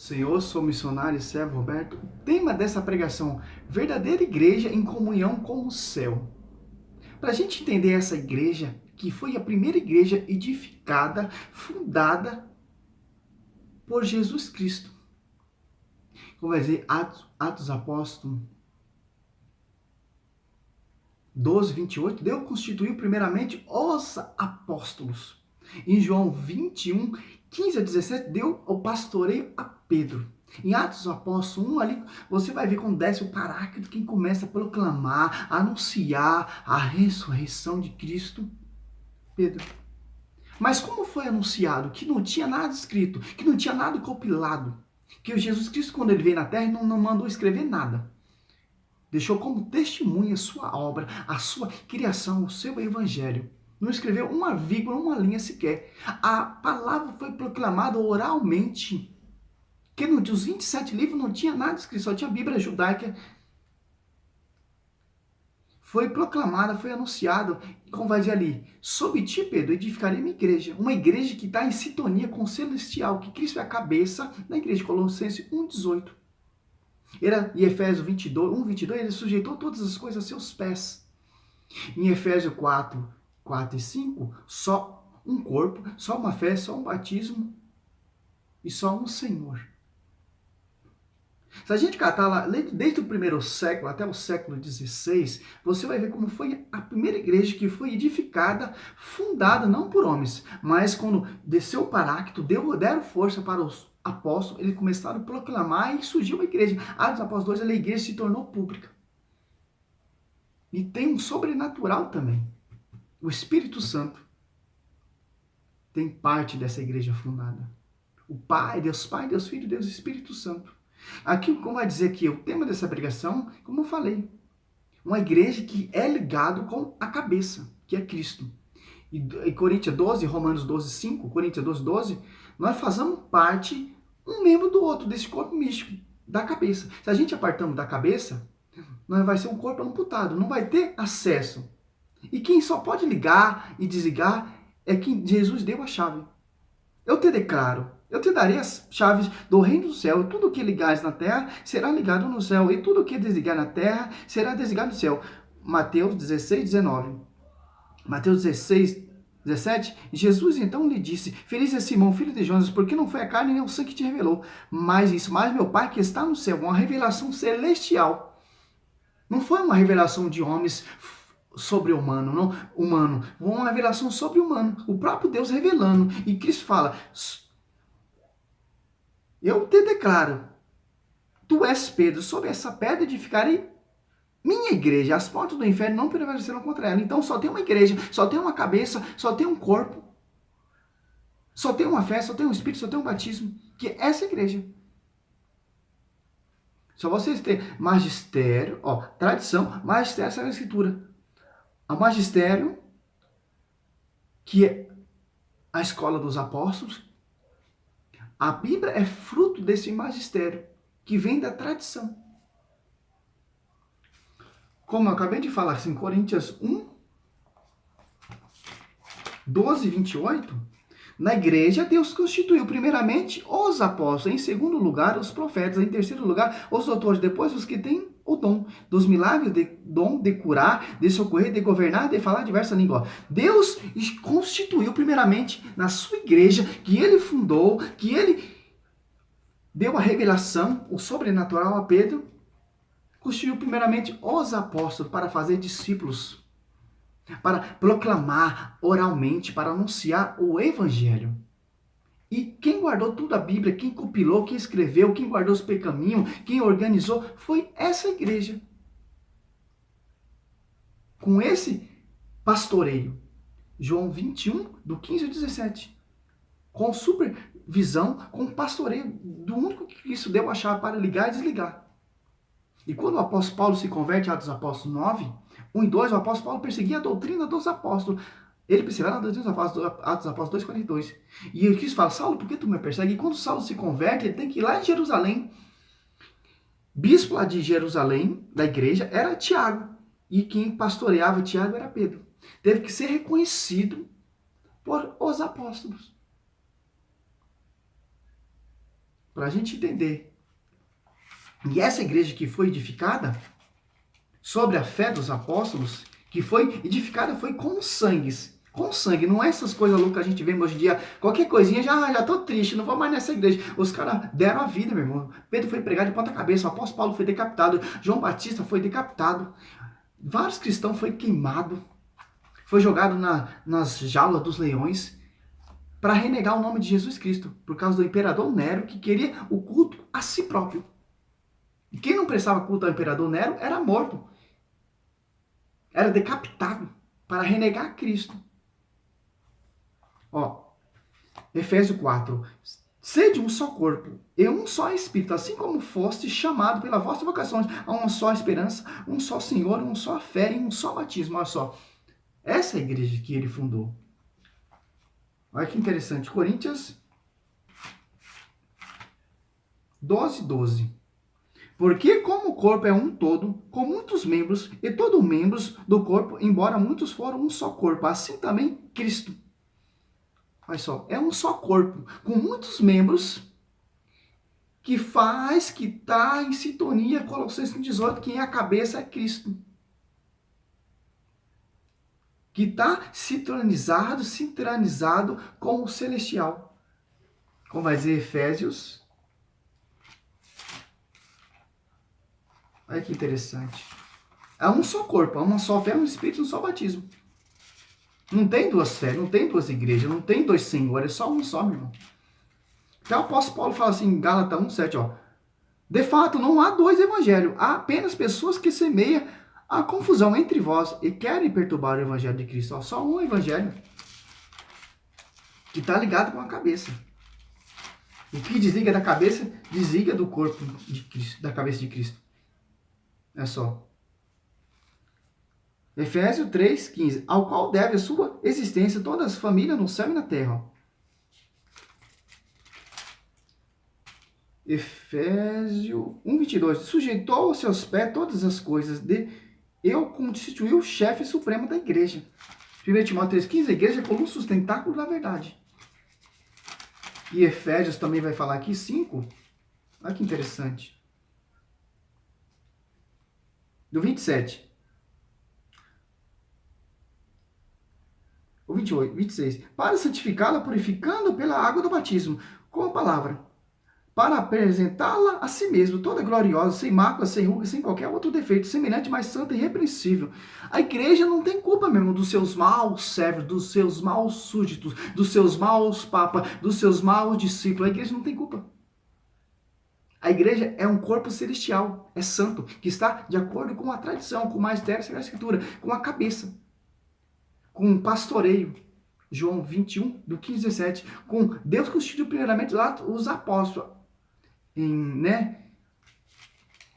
Senhor, sou missionário e servo Roberto. O tema dessa pregação, verdadeira igreja em comunhão com o céu. Para a gente entender essa igreja, que foi a primeira igreja edificada, fundada por Jesus Cristo. Como vai dizer, Atos dos Apóstolos 12, 28, Deus constituiu primeiramente os apóstolos. Em João 21, 15 a 17, deu o pastoreio a Pedro. Em Atos dos Apóstolos 1, ali, você vai ver como desce o Paráclito, quem começa a proclamar, a anunciar a ressurreição de Cristo, Pedro. Mas como foi anunciado? Que não tinha nada escrito, que não tinha nada compilado. Que o Jesus Cristo, quando ele veio na terra, não mandou escrever nada. Deixou como testemunha a sua obra, a sua criação, o seu evangelho. Não escreveu uma vírgula, uma linha sequer. A palavra foi proclamada oralmente. Que nos 27 livros não tinha nada escrito, só tinha a Bíblia judaica. Foi proclamada, foi anunciado, como vai dizer ali, sob ti, Pedro, edificarei minha igreja. Uma igreja que está em sintonia com o celestial, que Cristo é a cabeça da igreja. Colossenses 1,18. Em Efésios 22, 1:22, ele sujeitou todas as coisas a seus pés. Em Efésios 4 e 5, só um corpo, só uma fé, só um batismo e só um Senhor. Se a gente catar lá, desde o primeiro século até o século XVI, você vai ver como foi a primeira igreja que foi edificada, fundada não por homens, mas quando desceu o Paráclito, deram força para os apóstolos, eles começaram a proclamar e surgiu a igreja. Atos dos Apóstolos 2, a igreja se tornou pública. E tem um sobrenatural também. O Espírito Santo tem parte dessa igreja fundada. O Pai, Deus Filho, Deus Espírito Santo. Aqui, como vai dizer aqui, o tema dessa pregação, como eu falei, uma igreja que é ligado com a cabeça, que é Cristo. E Coríntios 12, Romanos 12, 5, Coríntios 12, 12, nós fazemos parte, um membro do outro, desse corpo místico, da cabeça. Se a gente apartamos da cabeça, nós vai ser um corpo amputado, não vai ter acesso. E quem só pode ligar e desligar é quem Jesus deu a chave. Eu te declaro, eu te darei as chaves do reino do céu. Tudo que ligares na terra será ligado no céu. E tudo que desligar na terra será desligado no céu. Mateus 16, 19. Mateus 16, 17. Jesus então lhe disse: Feliz é Simão, filho de Jonas, porque não foi a carne nem o sangue que te revelou, mas meu Pai que está no céu. Uma revelação celestial. Não foi uma revelação de homens sobre-humano, não humano, uma revelação sobre-humano, o próprio Deus revelando. E Cristo fala: eu te declaro, tu és Pedro, sobre essa pedra edificarei minha igreja, as portas do inferno não prevalecerão contra ela. Então só tem uma igreja, só tem uma cabeça, só tem um corpo, só tem uma fé, só tem um espírito, só tem um batismo, que é essa igreja. Só vocês têm magistério, tradição, magistério, essa é a escritura. O magistério, que é a escola dos apóstolos, a Bíblia é fruto desse magistério, que vem da tradição. Como eu acabei de falar, em Coríntios 1, 12, 28, na igreja Deus constituiu primeiramente os apóstolos, em segundo lugar os profetas, em terceiro lugar os doutores, depois os que têm o dom dos milagres, dom de curar, de socorrer, de governar, de falar diversas línguas. Deus constituiu primeiramente na sua igreja, que ele fundou, que ele deu a revelação, o sobrenatural a Pedro, constituiu primeiramente os apóstolos para fazer discípulos, para proclamar oralmente, para anunciar o evangelho. E quem guardou toda a Bíblia, quem compilou, quem escreveu, quem guardou os pergaminhos, quem organizou, foi essa igreja. Com esse pastoreio. João 21, do 15 ao 17. Com supervisão, com pastoreio do único que Cristo deu a chave para ligar e desligar. E quando o apóstolo Paulo se converte, Atos dos Apóstolos 9, 1 e 2, o apóstolo Paulo perseguia a doutrina dos apóstolos. Ele perseguia a doutrina dos apóstolos, Atos dos Apóstolos 2,42. E ele quis falar: Saulo, por que tu me persegue? E quando Saulo se converte, ele tem que ir lá em Jerusalém. Bispo lá de Jerusalém, da igreja, era Tiago. E quem pastoreava Tiago era Pedro. Teve que ser reconhecido por os apóstolos. para a gente entender. E essa igreja que foi edificada sobre a fé dos apóstolos, que foi edificada foi com sangues. Com sangue, não é essas coisas loucas que a gente vê hoje em dia. Qualquer coisinha, já tô triste, não vou mais nessa igreja. Os caras deram a vida, meu irmão. Pedro foi pregado de ponta cabeça, o apóstolo Paulo foi decapitado, João Batista foi decapitado. Vários cristãos foi queimado, foi jogado nas jaulas dos leões para renegar o nome de Jesus Cristo, por causa do imperador Nero, que queria o culto a si próprio. E quem não prestava culto ao imperador Nero era morto. Era decapitado para renegar Cristo. Ó, Efésios 4. Sede um só corpo e um só Espírito, assim como foste chamado pela vossa vocação a uma só esperança, um só Senhor, uma só fé e um só batismo. Olha só, essa é a igreja que ele fundou. Olha que interessante. Coríntios 12:12. Porque como o corpo é um todo, com muitos membros, e todos membros do corpo, embora muitos foram um só corpo, assim também Cristo. Olha só, é um só corpo, com muitos membros, que está em sintonia, Colossenses 18, quem é a cabeça é Cristo. Que está sintonizado com o celestial. Como vai dizer Efésios. Olha que interessante. É um só corpo, é uma só fé, um espírito, um só batismo. Não tem duas fés, não tem duas igrejas, não tem dois senhores, é só um só, meu irmão. Até o apóstolo Paulo fala assim em Gálatas 1:7, ó. De fato, não há dois evangelhos, há apenas pessoas que semeiam a confusão entre vós e querem perturbar o evangelho de Cristo. Ó, só um evangelho que está ligado com a cabeça. O que desliga da cabeça, desliga do corpo de Cristo, da cabeça de Cristo. É só. Efésios 3:15, ao qual deve a sua existência todas as famílias no céu e na terra. Efésios 1:22, sujeitou aos seus pés todas as coisas, eu constituí o chefe supremo da igreja. 1 Timóteo 3:15, a igreja é como um sustentáculo da verdade. E Efésios também vai falar aqui 5, olha que interessante. Do 27. O 28, 26. Para santificá-la, purificando pela água do batismo, com a palavra, para apresentá-la a si mesmo, toda gloriosa, sem mácula, sem ruga, sem qualquer outro defeito, semelhante, mas santa e irrepreensível. A igreja não tem culpa mesmo dos seus maus servos, dos seus maus súditos, dos seus maus papas, dos seus maus discípulos. A igreja não tem culpa. A igreja é um corpo celestial, é santo, que está de acordo com a tradição, com o magistério da Escritura, com a cabeça, com o pastoreio. João 21, do 15 a 17, com Deus constituiu primeiramente lá os apóstolos, em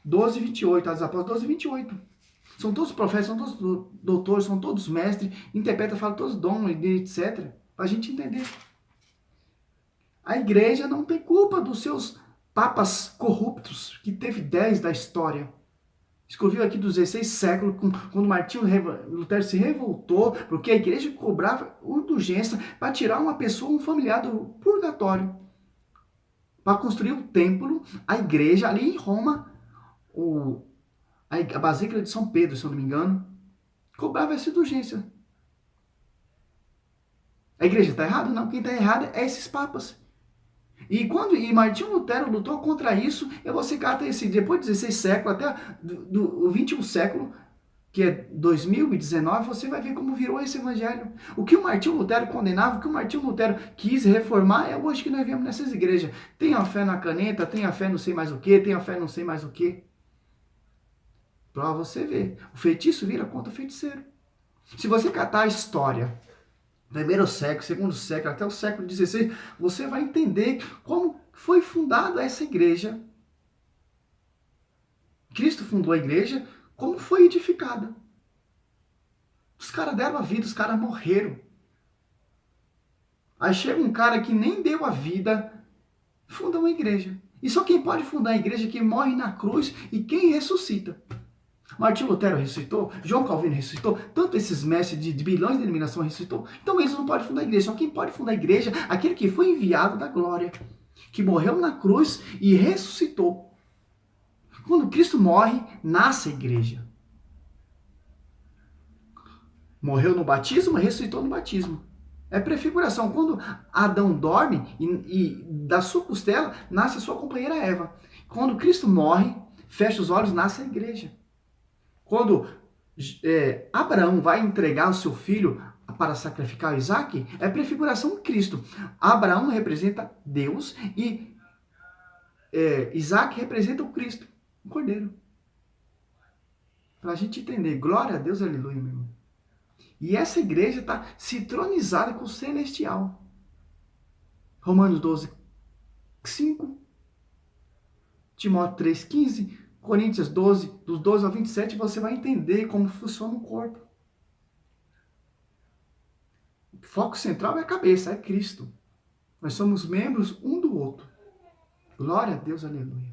12:28, os apóstolos 12:28. São todos profetas, são todos doutores, são todos mestres, interpretam, falam todos dons, etc. Para a gente entender. A igreja não tem culpa dos seus papas corruptos, que teve 10 da história. Escreveu aqui dos 16 séculos, quando Martinho Lutero se revoltou, porque a igreja cobrava indulgência para tirar uma pessoa, um familiar do purgatório. Para construir o templo, a igreja, ali em Roma, a Basílica de São Pedro, se eu não me engano, cobrava essa indulgência. A igreja está errada? Não, quem está errado é esses papas. E Martinho Lutero lutou contra isso, você cata esse, depois de 16 séculos, até do 21 século, que é 2019, você vai ver como virou esse evangelho. O que o Martinho Lutero condenava, o que o Martinho Lutero quis reformar, é hoje que nós vemos nessas igrejas. Tem a fé na caneta, tem a fé não sei mais o que, tem a fé não sei mais o que. Para você ver, o feitiço vira contra o feiticeiro. Se você catar a história, primeiro século, segundo século, até o século XVI, você vai entender como foi fundada essa igreja. Cristo fundou a igreja, como foi edificada. Os caras deram a vida, os caras morreram. Aí chega um cara que nem deu a vida, funda uma igreja. E só quem pode fundar a igreja é quem morre na cruz e quem ressuscita. Martinho Lutero ressuscitou, João Calvino ressuscitou, tanto esses mestres de bilhões de eliminação ressuscitou. Então eles não podem fundar a igreja. Só quem pode fundar a igreja é aquele que foi enviado da glória, que morreu na cruz e ressuscitou. Quando Cristo morre, nasce a igreja. Morreu no batismo, ressuscitou no batismo. É prefiguração. Quando Adão dorme e da sua costela nasce a sua companheira Eva. Quando Cristo morre, fecha os olhos, nasce a igreja. Quando Abraão vai entregar o seu filho para sacrificar Isaac, é prefiguração de Cristo. Abraão representa Deus e Isaac representa o Cristo, o Cordeiro. Para a gente entender. Glória a Deus, aleluia, meu irmão. E essa igreja está citronizada com o celestial. Romanos 12, 5, Timóteo 3, 15, Coríntios 12, dos 12 ao 27, você vai entender como funciona o corpo. O foco central é a cabeça, é Cristo. Nós somos membros um do outro. Glória a Deus, aleluia.